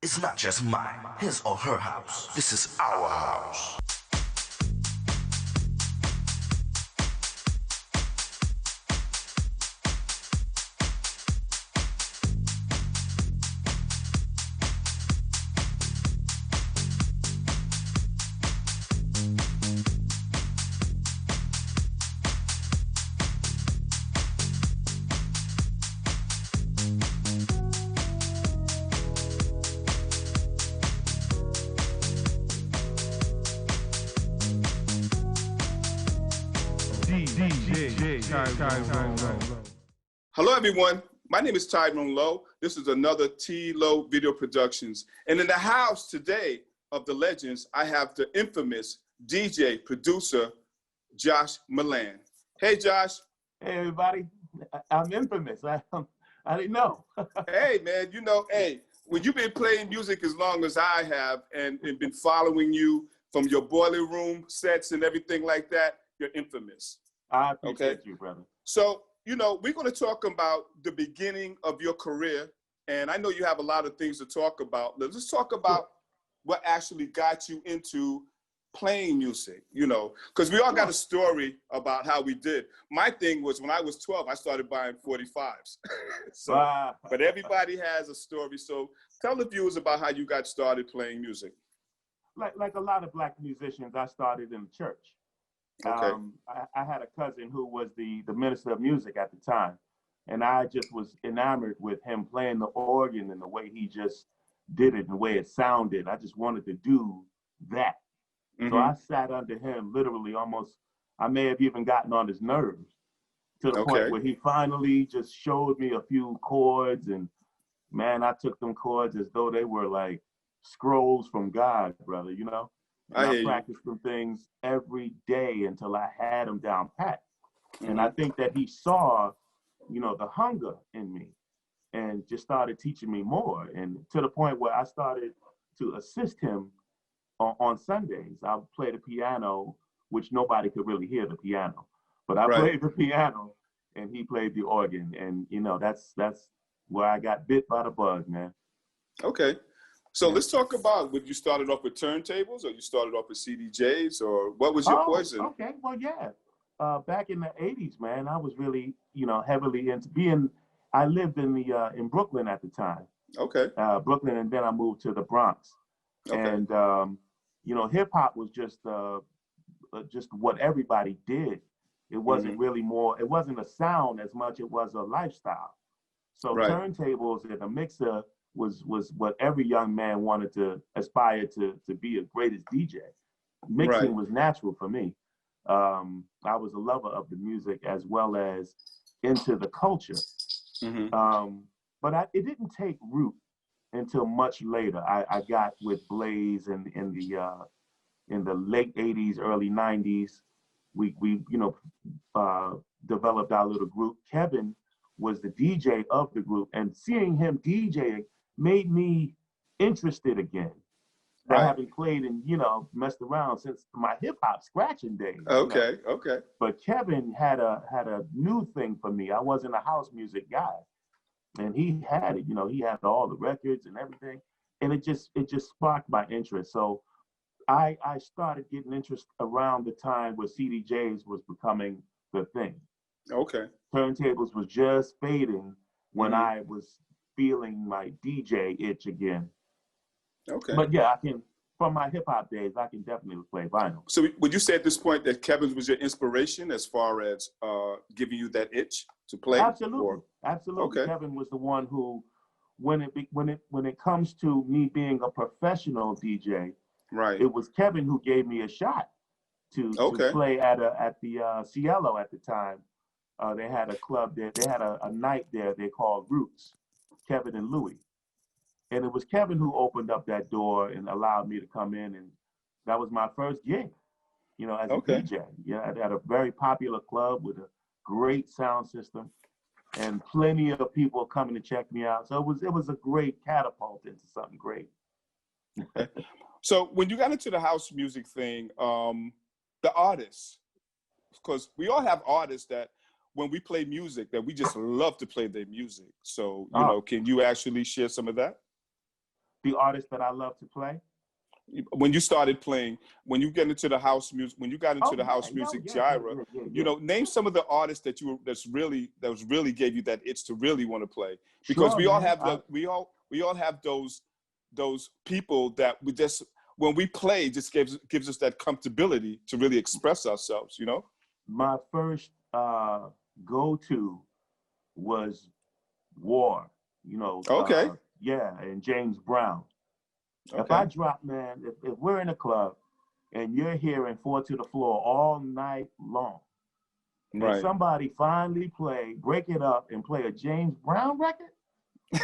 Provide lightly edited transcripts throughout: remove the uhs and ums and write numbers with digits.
It's not just mine, his or her house. This is our house. Tyrone Lowe. Hello, everyone. My name is Tyrone Lowe. This is another T. Lowe Video Productions. And in the house today of the legends, I have the infamous DJ, producer, Josh Milan. Hey, Josh. Hey, everybody. I'm infamous. I didn't know. Hey, man, you know, hey, when you've been playing music as long as I have and been following you from your boiler room sets and everything like that, you're infamous. I appreciate you, brother. So, you know, we're going to talk about the beginning of your career. And I know you have a lot of things to talk about. Let's talk about what actually got you into playing music, you know, because we all got a story about how we did. My thing was when I was 12, I started buying 45s. But everybody has a story. So tell the viewers about how you got started playing music. Like a lot of Black musicians, I started in the church. Okay. I had a cousin who was the minister of music at the time, and I just was enamored with him playing the organ and the way he just did it and the way it sounded. I just wanted to do that. Mm-hmm. So I sat under him literally almost, I may have even gotten on his nerves to the point where he finally just showed me a few chords, and man, I took them chords as though they were like scrolls from God, brother, you know? And I practiced them things every day until I had them down pat. Mm-hmm. And I think that he saw, you know, the hunger in me and just started teaching me more. And to the point where I started to assist him on Sundays. I would play the piano, which nobody could really hear the piano. But I played the piano and he played the organ. And, you know, that's where I got bit by the bug, man. Okay. So let's talk about, you started off with turntables or you started off with CDJs or what was your poison? Okay, well, yeah. Back in the 80s, man, I was really, you know, heavily into I lived in Brooklyn at the time. Okay. Brooklyn, and then I moved to the Bronx. Okay. And, you know, hip hop was just what everybody did. It wasn't really it wasn't a sound as much, it was a lifestyle. So turntables and a mixer was what every young man wanted to aspire to be a greatest DJ. Mixing was natural for me. I was a lover of the music as well as into the culture. Mm-hmm. But it didn't take root until much later. I got with Blaze in the late 80s, early 90s. We you know, developed our little group. Kevin was the DJ of the group, and seeing him DJing made me interested again. I haven't played and, you know, messed around since my hip hop scratching days. Okay, you know? Okay. But Kevin had a new thing for me. I wasn't a house music guy, and he had it. You know, he had all the records and everything, and it just sparked my interest. So I started getting interest around the time where CDJs was becoming the thing. Okay. Turntables was just fading when I was feeling my DJ itch again. Okay. But yeah, from my hip hop days, I can definitely play vinyl. So would you say at this point that Kevin was your inspiration as far as giving you that itch to play? Absolutely. Absolutely. Okay. Kevin was the one who, when it comes to me being a professional DJ, it was Kevin who gave me a shot to play at the Cielo at the time. They had a club there. They had a night there they called Roots, Kevin and Louie. And it was Kevin who opened up that door and allowed me to come in. And that was my first gig, you know, as a DJ. Yeah, at a very popular club with a great sound system and plenty of people coming to check me out. So it was a great catapult into something great. So when you got into the house music thing, the artists, because we all have artists that when we play music that we just love to play their music. So, you know, can you actually share some of that? The artists that I love to play. When you started playing, when you get into the house music, when you got into the house music genre, you know, name some of the artists that that really gave you that itch to really want to play. Because Sure, we all man. have we all have those people that we just, when we play, just gives us that comfortability to really express ourselves, you know? My first go-to was War, you know. Okay. And James Brown. Okay. If I drop, man, if we're in a club and you're hearing Four to the Floor all night long, and somebody finally break it up and play a James Brown record,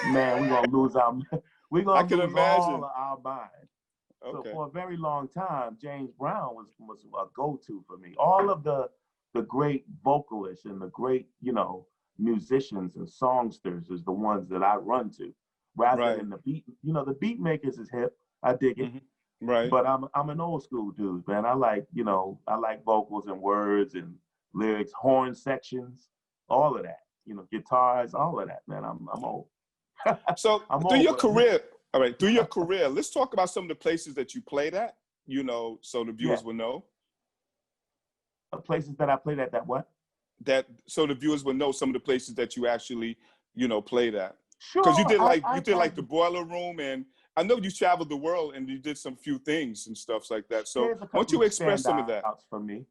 man, we're gonna lose all of our mind. So for a very long time, James Brown was a go-to for me. All of the great vocalists and the great, you know, musicians and songsters is the ones that I run to, rather than the beat. You know, the beat makers is hip. I dig it. Right. But I'm an old school dude, man. I like vocals and words and lyrics, horn sections, all of that. You know, guitars, all of that, man. I'm old. So through your career, let's talk about some of the places that you played at, you know, so the viewers will know. Places that I played at, that what? So the viewers will know some of the places that you actually, you know, played at. Sure. Because you did like the Boiler Room, and I know you traveled the world and you did some few things and stuff like that. So why don't you express some of that? For me.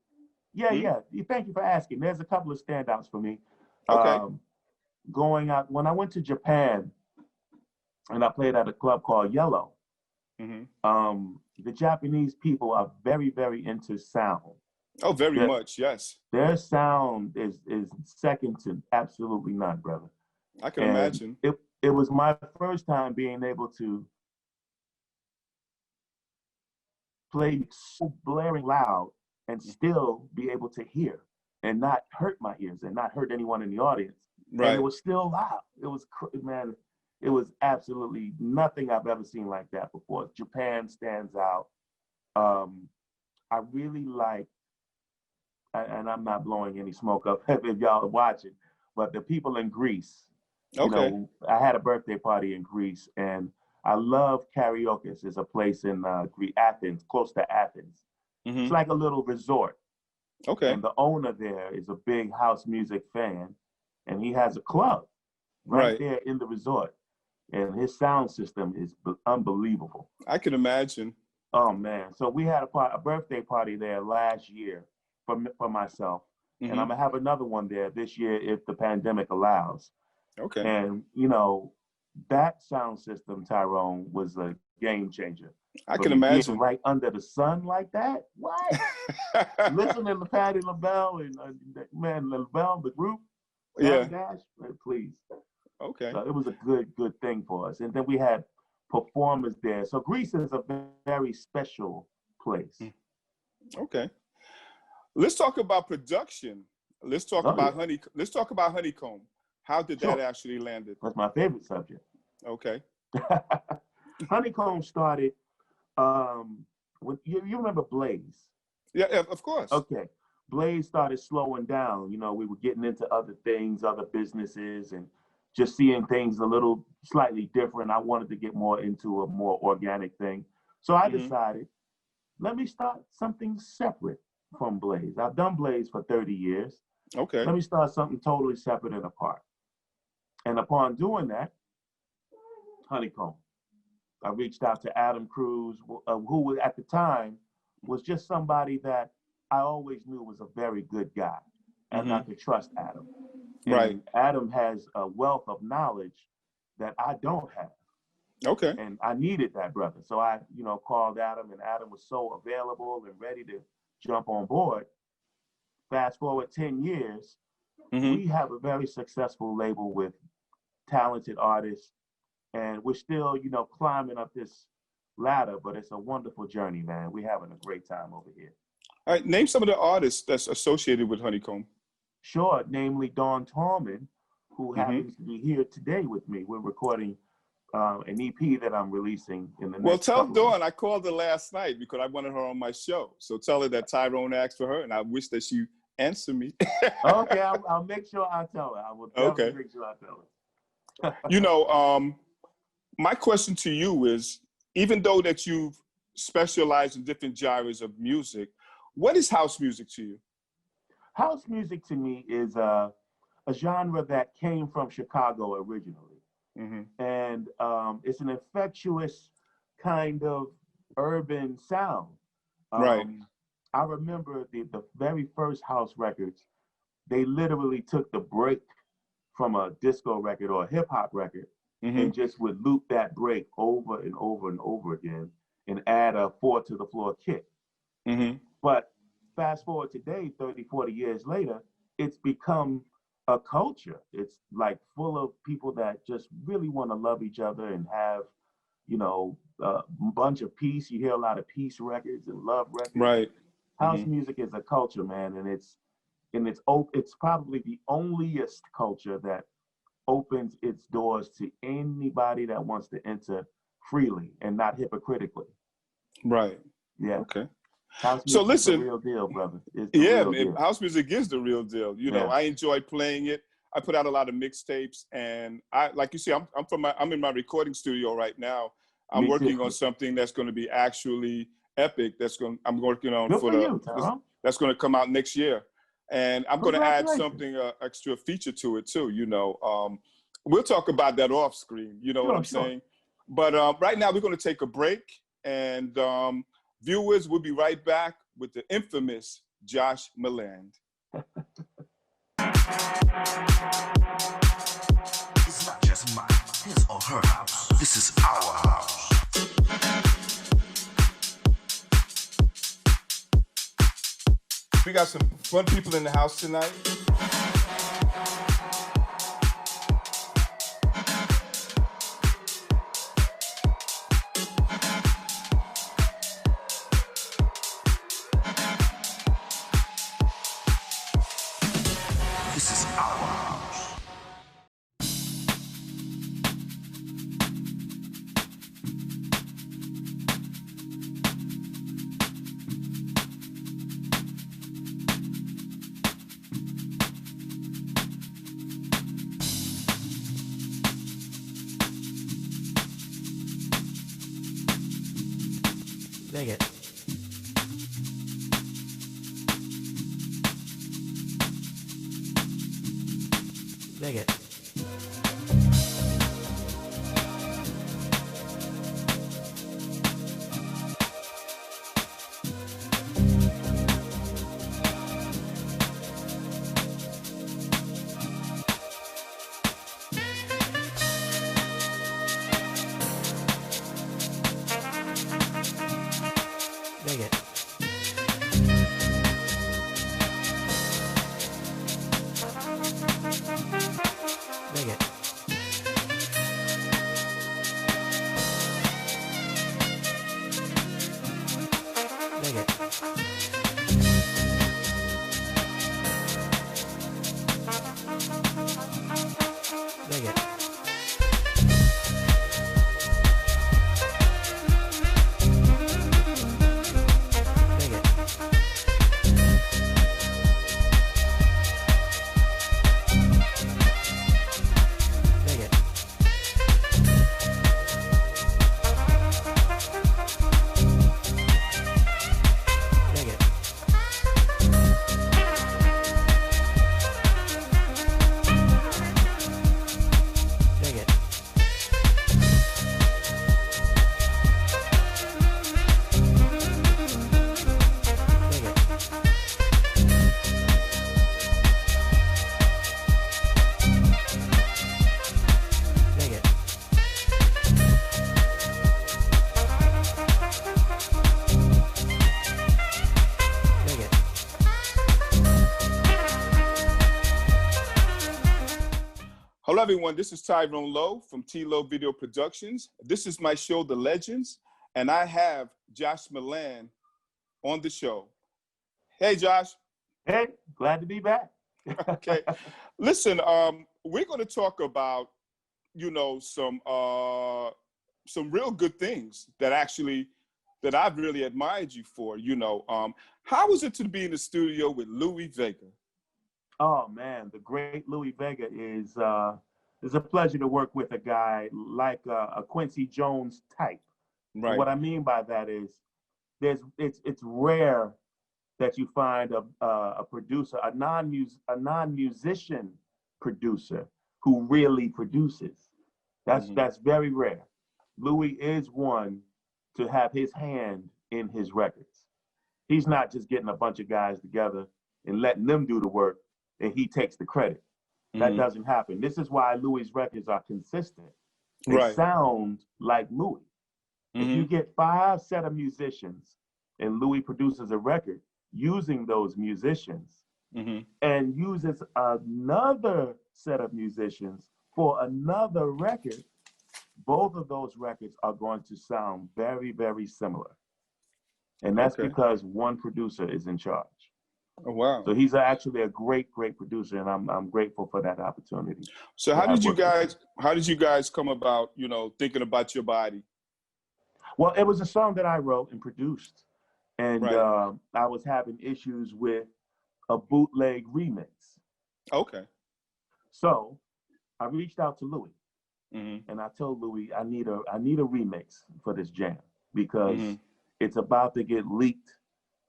Yeah. Thank you for asking. There's a couple of standouts for me. Okay. Going out, when I went to Japan and I played at a club called Yellow, the Japanese people are very, very into sound. Oh, very much, yes. Their sound is second to absolutely none, brother. I can imagine. It was my first time being able to play so blaring loud and still be able to hear and not hurt my ears and not hurt anyone in the audience. Right. And it was still loud. It was, man, it was absolutely nothing I've ever seen like that before. Japan stands out. I really like, and I'm not blowing any smoke up if y'all are watching, but the people in Greece. You know, I had a birthday party in Greece, and I love Karaoke. It's a place in Athens, close to Athens. It's like a little resort. Okay. And the owner there is a big house music fan, and he has a club right there in the resort. And his sound system is unbelievable. I can imagine. Oh, man. So we had a birthday party there last year for myself, and I'm going to have another one there this year if the pandemic allows. Okay. And, you know, that sound system, Tyrone, was a game changer. I can imagine. Being right under the sun like that? What? Listening to Patti LaBelle and, LaBelle, the group. Dash, please. Okay. So it was a good thing for us. And then we had performers there. So Greece is a very special place. Okay. Let's talk about production. Let's talk about Honeycomb. How did that actually land? That's my favorite subject. Okay. Honeycomb started, you remember Blaze? Yeah, of course. Okay. Blaze started slowing down. You know, we were getting into other things, other businesses, and just seeing things a little slightly different. I wanted to get more into a more organic thing. So I decided, let me start something separate from Blaze. I've done Blaze for 30 years. Okay. Let me start something totally separate and apart. And upon doing that, Honeycomb. I reached out to Adam Cruz, who at the time was just somebody that I always knew was a very good guy, and I could trust Adam. And Adam has a wealth of knowledge that I don't have. Okay. And I needed that brother. So I, called Adam, and Adam was so available and ready to jump on board. Fast forward 10 years, we have a very successful label with talented artists, and we're still, climbing up this ladder, but it's a wonderful journey, man. We're having a great time over here. All right, name some of the artists that's associated with Honeycomb. Sure, namely Dawn Tallman, who happens to be here today with me. We're recording an EP that I'm releasing in the next. Well, tell Dawn I called her last night because I wanted her on my show. So tell her that Tyrone asked for her, and I wish that she answer me. Okay, I'll make sure I tell her. I will definitely make sure I tell her. My question to you is, even though that you've specialized in different genres of music, what is house music to you? House music to me is a genre that came from Chicago originally. Mm-hmm. And it's an infectious kind of urban sound. Right. I remember the very first house records, they literally took the break from a disco record or a hip hop record Mm-hmm. and just would loop that break over and over and over again and add a 4 to the floor kick. Mm-hmm. But fast forward today, 30, 40 years later, it's become a culture. It's like full of people that just really want to love each other and have, you know, a bunch of peace. You hear a lot of peace records and love records. Right. House Mm-hmm. music is a culture, man, and it's probably the onlyest culture that opens its doors to anybody that wants to enter freely and not hypocritically. Right. Yeah. Okay. House So music is the listen, real deal, brother. It's the yeah, real man, deal. house music is the real deal. You know, Yeah. I enjoy playing it. I put out a lot of mixtapes, and like you see, I'm in my recording studio right now. I'm Me working too. on something that's going to be actually epic. I'm working on Good for you, Tyrone. that's going to come out next year, and I'm going to add Congratulations. something extra feature to it too. You know, we'll talk about that off screen. You know what I'm Sure. saying? But right now we're going to take a break, and viewers, we'll be right back with the infamous Josh Milan. It's not just mine, his or her house. This is our house. We got some fun people in the house tonight. This is our house. Dig it. Dig it. Dig it. Dig it. Dig it. Dig it. Dig it. Dig it. Dig it. Dig it. Dig it. Dig it. Dig it. Hello, everyone. This is Tyrone Lowe from T-Lowe Video Productions. This is my show, The Legends, and I have Josh Milan on the show. Hey, Josh. Hey, glad to be back. Okay. Listen, we're going to talk about, you know, some real good things that I've really admired you for. You know, how was it to be in the studio with Louie Vega? Oh man, the great Louie Vega is a pleasure to work with a guy like a Quincy Jones type. Right. And what I mean by that is it's rare that you find a producer, a non-musician producer who really produces. That's very rare. Louie is one to have his hand in his records. He's not just getting a bunch of guys together and letting them do the work and he takes the credit. That doesn't happen. This is why Louie's records are consistent. They Right. sound like Louie. If you get 5 set of musicians and Louie produces a record using those musicians and uses another set of musicians for another record, both of those records are going to sound very, very similar. And that's because one producer is in charge. Oh, wow. So he's actually a great, great producer, and I'm grateful for that opportunity. So how did you guys come about, thinking about your body? Well, it was a song that I wrote and produced, and Right. I was having issues with a bootleg remix. Okay. So I reached out to Louie, and I told Louie I need a remix for this jam because it's about to get leaked,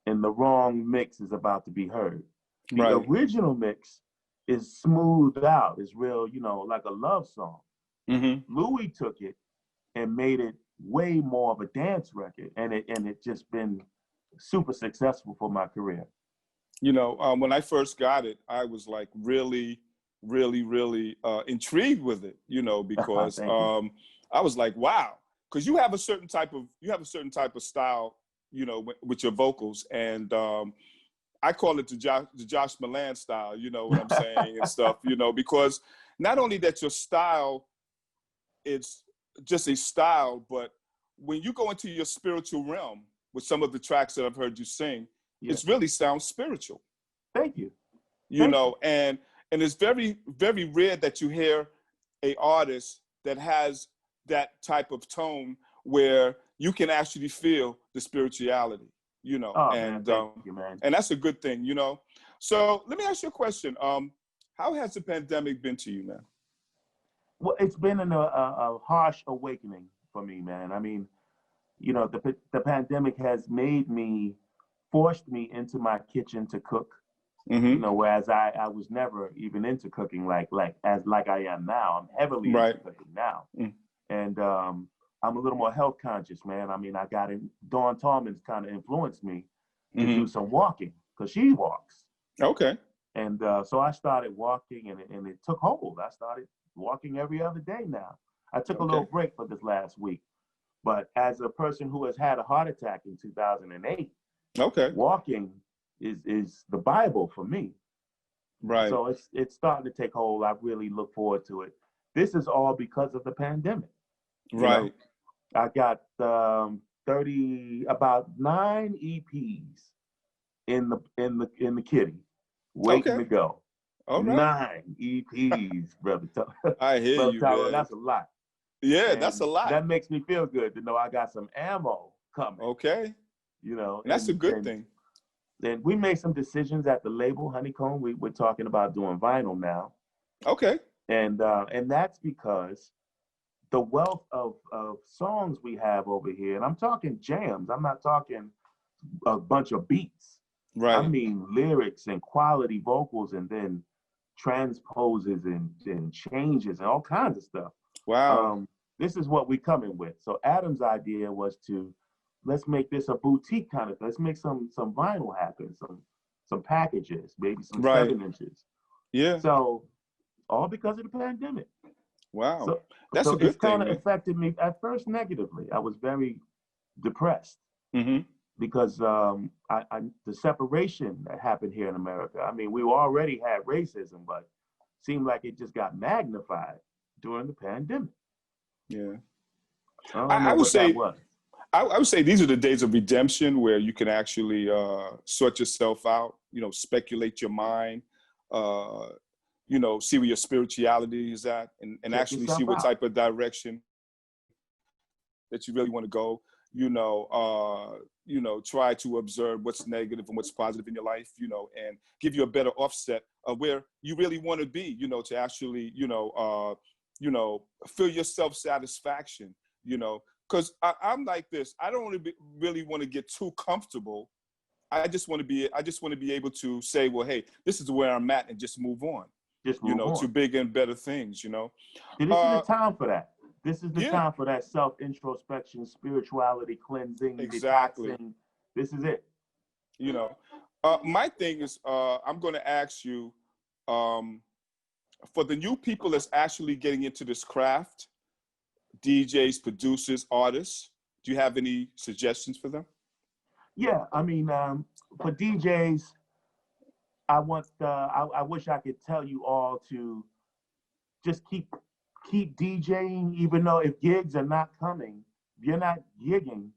and the wrong mix is about to be heard. The Right. original mix is smoothed out. It's real, like a love song. Louie took it and made it way more of a dance record, and it just been super successful for my career. When I first got it, I was like really, really, really intrigued with it, because I was like, wow, because you have a certain type of style, with your vocals, and I call it the Josh Milan style, you know what I'm saying, and stuff, because not only that your style, it's just a style, but when you go into your spiritual realm with some of the tracks that I've heard you sing, it really sounds spiritual. Thank you. And it's very, very rare that you hear a artist that has that type of tone where you can actually feel the spirituality, Man, thank you, man. And that's a good thing, So let me ask you a question. How has the pandemic been to you, man? Well, it's been a harsh awakening for me, man. I mean, the pandemic has forced me into my kitchen to cook. Whereas I was never even into cooking like I am now. I'm heavily into cooking now, and I'm a little more health conscious, man. I mean, Dawn Tallman's kind of influenced me to do some walking because she walks. Okay. And so I started walking, and it took hold. I started walking every other day now. I took a little break for this last week, but as a person who has had a heart attack in 2008, walking is the Bible for me. Right. So it's starting to take hold. I really look forward to it. This is all because of the pandemic. Right. I got about 9 EPs in the kitty waiting to go. All right. 9 EPs, brother. I hear brother you, Tyrone, man. that's a lot. Yeah, And that's a lot. That makes me feel good to know I got some ammo coming. Okay. And that's a good thing. And we made some decisions at the label Honeycomb. We're talking about doing vinyl now. Okay. And that's because the wealth of songs we have over here, and I'm talking jams. I'm not talking a bunch of beats. Right. I mean lyrics and quality vocals, and then transposes and changes and all kinds of stuff. Wow. This is what we coming with. So Adam's idea was let's make this a boutique kind of thing. Let's make some vinyl happen, some packages, maybe some 7 inches. Yeah. So all because of the pandemic. Wow. So, that's a good it's kind thing. of affected me at first negatively. I was very depressed because the separation that happened here in America. I mean, we already had racism, but it seemed like it just got magnified during the pandemic. Yeah. I would say these are the days of redemption where you can actually sort yourself out, speculate your mind, see where your spirituality is at, and actually see what type of direction that you really want to go. Try to observe what's negative and what's positive in your life, and give you a better offset of where you really want to be, to actually, feel your self-satisfaction, because I'm like this. I don't really want to get too comfortable. I just want to be able to say, well, hey, this is where I'm at, and just move on. Just move on to bigger and better things. And this is the time for that. This is the Yeah. time for that self-introspection, spirituality, cleansing, Exactly. detoxing. This is it. My thing is, I'm going to ask you, for the new people that's actually getting into this craft, DJs, producers, artists, do you have any suggestions for them? Yeah, I mean, for DJs, I wish I could tell you all to just keep DJing, even though if gigs are not coming, if you're not gigging,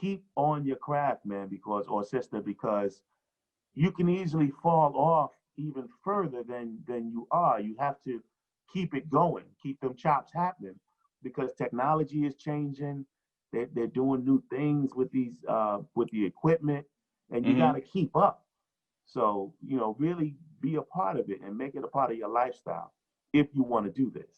keep on your craft, man, or sister, because you can easily fall off even further than you are. You have to keep it going, keep them chops happening, because technology is changing. They're doing new things with the equipment, and you got to keep up. So, really be a part of it and make it a part of your lifestyle if you want to do this.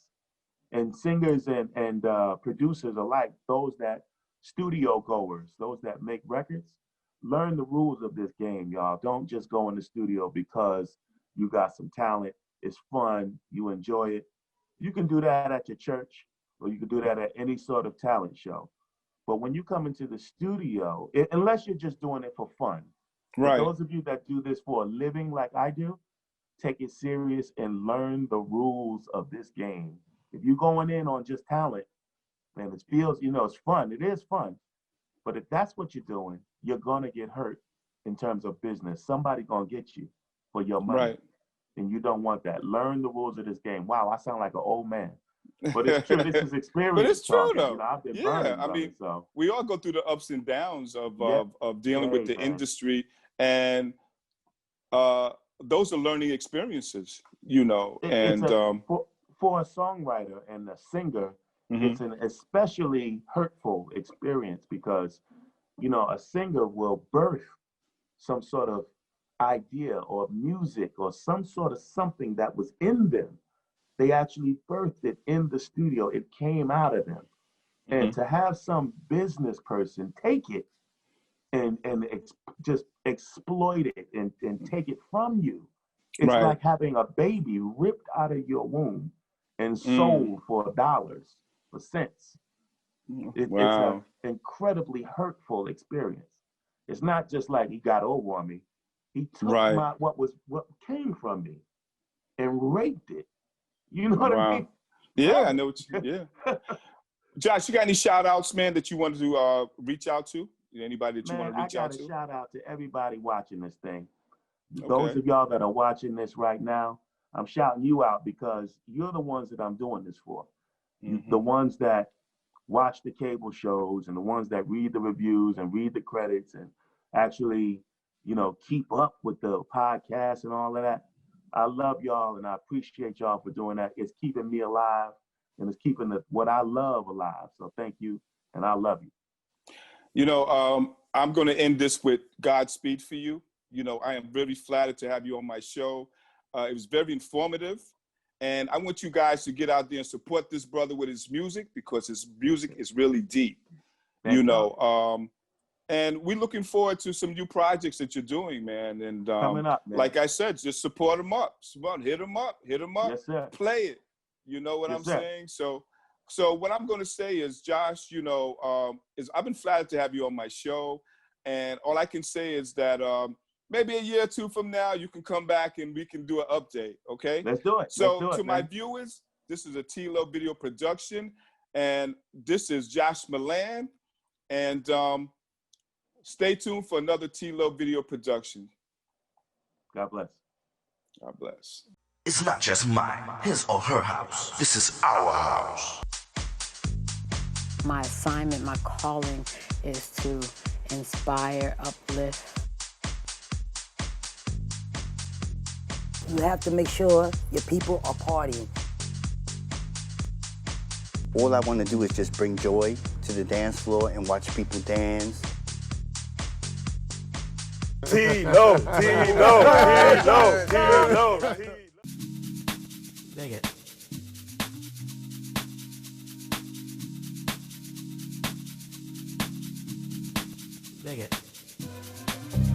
And singers and producers alike, those that studio goers, those that make records, learn the rules of this game, y'all. Don't just go in the studio because you got some talent. It's fun. You enjoy it. You can do that at your church, or you can do that at any sort of talent show. But when you come into the studio, unless you're just doing it for fun, right? For those of you that do this for a living like I do, take it serious and learn the rules of this game. If you're going in on just talent, man, it feels, it's fun. It is fun. But if that's what you're doing, you're going to get hurt in terms of business. Somebody going to get you for your money. Right. And you don't want that. Learn the rules of this game. Wow, I sound like an old man. But it's true. This is experience. But it's true, talking. though. I've been Yeah, burning, so. we all go through the ups and downs of dealing with the industry, and those are learning experiences, For a songwriter and a singer, it's an especially hurtful experience because, a singer will birth some sort of idea or music or some sort of something that was in them. They actually birthed it in the studio. It came out of them. And to have some business person take it and just exploit it and take it from you, it's like having a baby ripped out of your womb and sold for dollars, for cents. It's an incredibly hurtful experience. It's not just like he got over on me. He took what came from me and raped it. You know what I mean? Yeah, I know what Josh, you got any shout outs, man, that you wanted to reach out to? Anybody that you want to reach out to? I got a shout out to everybody watching this thing. Those of y'all that are watching this right now, I'm shouting you out because you're the ones that I'm doing this for. The ones that watch the cable shows and the ones that read the reviews and read the credits and actually, keep up with the podcast and all of that. I love y'all and I appreciate y'all for doing that. It's keeping me alive and it's keeping what I love alive. So thank you and I love you. I'm going to end this with Godspeed for you. I am very flattered to have you on my show. It was very informative. And I want you guys to get out there and support this brother with his music because his music is really deep, and we're looking forward to some new projects that you're doing, man. And coming up, man. Like I said, just support him up. Hit him up, yes, sir. Play it. You know what I'm saying? So what I'm going to say is, Josh, I've been flattered to have you on my show. And all I can say is that maybe a year or two from now, you can come back and we can do an update, okay? Let's do it. So to my viewers, this is a T-Lo video production, and this is Josh Milan, and stay tuned for another T-Lo video production. God bless. God bless. It's not just mine, his or her house. This is our house. My assignment, my calling is to inspire, uplift. You have to make sure your people are partying. All I want to do is just bring joy to the dance floor and watch people dance. T-Lo. Dig it. Dig it.